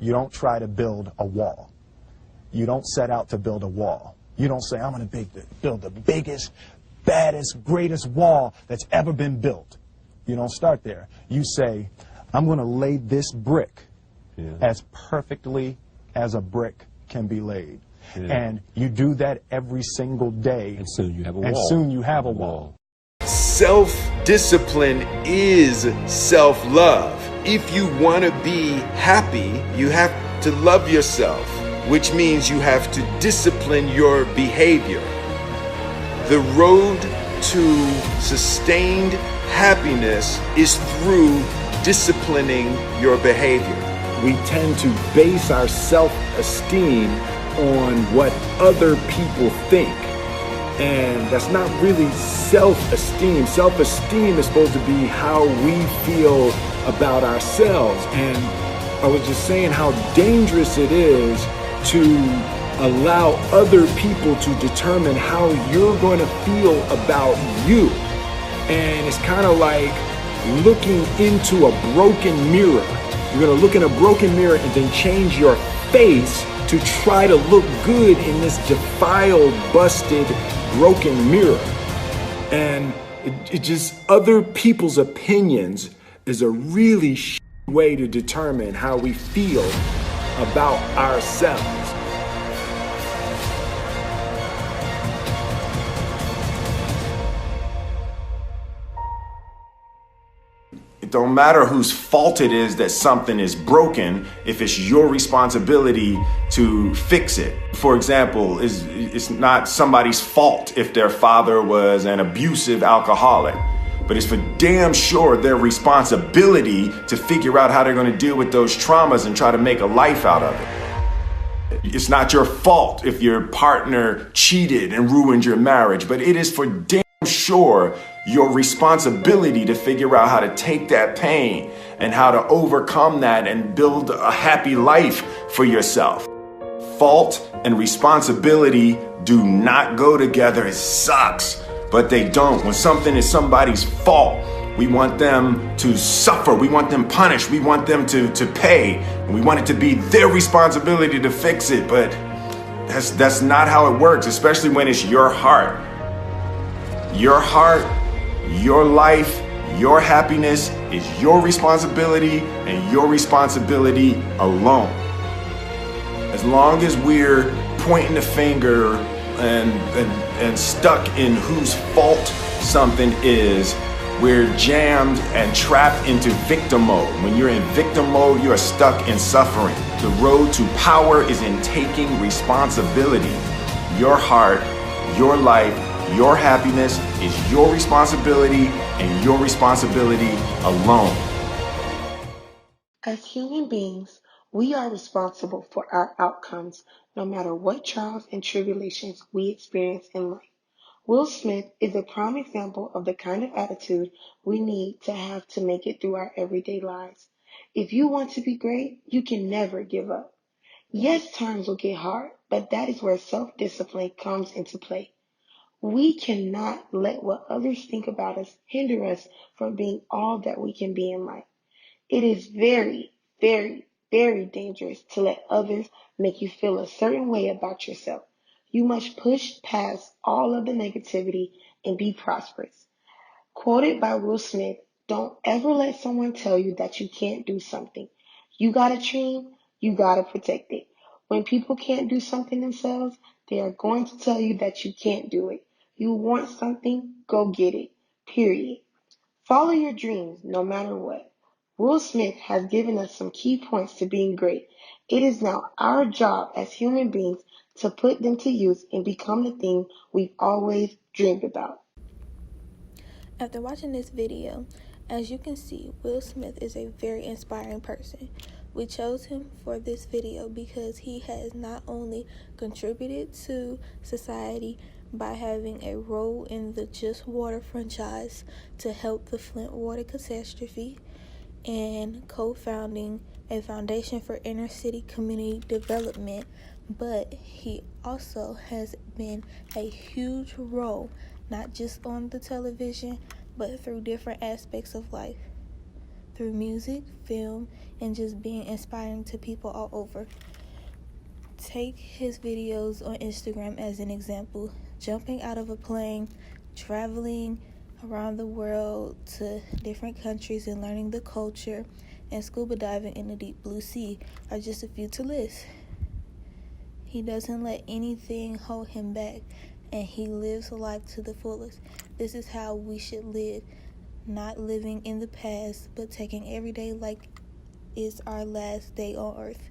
You don't try to build a wall. You don't set out to build a wall. You don't say, I'm going to build the biggest, baddest, greatest wall that's ever been built. You don't start there. You say, I'm going to lay this brick as perfectly as a brick can be laid. And you do that every single day. And soon you have a wall. And soon you have a wall. Self-discipline is self-love. If you want to be happy, you have to love yourself, which means you have to discipline your behavior. The road to sustained happiness is through disciplining your behavior. We tend to base our self-esteem on what other people think. And that's not really self-esteem. Self-esteem is supposed to be how we feel about ourselves. And I was just saying how dangerous it is to allow other people to determine how you're going to feel about you. And it's kind of like looking into a broken mirror. You're going to look in a broken mirror and then change your face to try to look good in this defiled, busted, broken mirror. And it just, other people's opinions is a really way to determine how we feel about ourselves. It don't matter whose fault it is that something is broken if it's your responsibility to fix it. For example, it's not somebody's fault if their father was an abusive alcoholic, but it's for damn sure their responsibility to figure out how they're going to deal with those traumas and try to make a life out of it. It's not your fault if your partner cheated and ruined your marriage, but it is for damn sure your responsibility to figure out how to take that pain and how to overcome that and build a happy life for yourself. Fault and responsibility do not go together. It sucks, but they don't. When something is somebody's fault, we want them to suffer. We want them punished. We want them to pay. And we want it to be their responsibility to fix it, but that's not how it works, especially when it's your heart. Your heart, your life, your happiness is your responsibility and your responsibility alone. As long as we're pointing the finger and stuck in whose fault something is, we're jammed and trapped into victim mode. When you're in victim mode, you are stuck in suffering. The road to power is in taking responsibility. Your heart, your life, your happiness is your responsibility and your responsibility alone. As human beings, we are responsible for our outcomes, no matter what trials and tribulations we experience in life. Will Smith is a prime example of the kind of attitude we need to have to make it through our everyday lives. If you want to be great, you can never give up. Yes, times will get hard, but that is where self-discipline comes into play. We cannot let what others think about us hinder us from being all that we can be in life. It is very, very, very dangerous to let others make you feel a certain way about yourself. You must push past all of the negativity and be prosperous. Quoted by Will Smith, don't ever let someone tell you that you can't do something. You got a dream, you got to protect it. When people can't do something themselves, they are going to tell you that you can't do it. You want something, go get it. Period. Follow your dreams no matter what. Will Smith has given us some key points to being great. It is now our job as human beings to put them to use and become the thing we've always dreamed about. After watching this video, as you can see, Will Smith is a very inspiring person. We chose him for this video because he has not only contributed to society by having a role in the Just Water franchise to help the Flint water catastrophe and co-founding a foundation for inner city community development, but he also has been a huge role not just on the television but through different aspects of life. through music, film, and just being inspiring to people all over. Take his videos on Instagram as an example. Jumping out of a plane, traveling around the world to different countries and learning the culture, and scuba diving in the deep blue sea are just a few to list. He doesn't let anything hold him back, and he lives life to the fullest. This is how we should live, not living in the past, but taking every day like it's our last day on earth.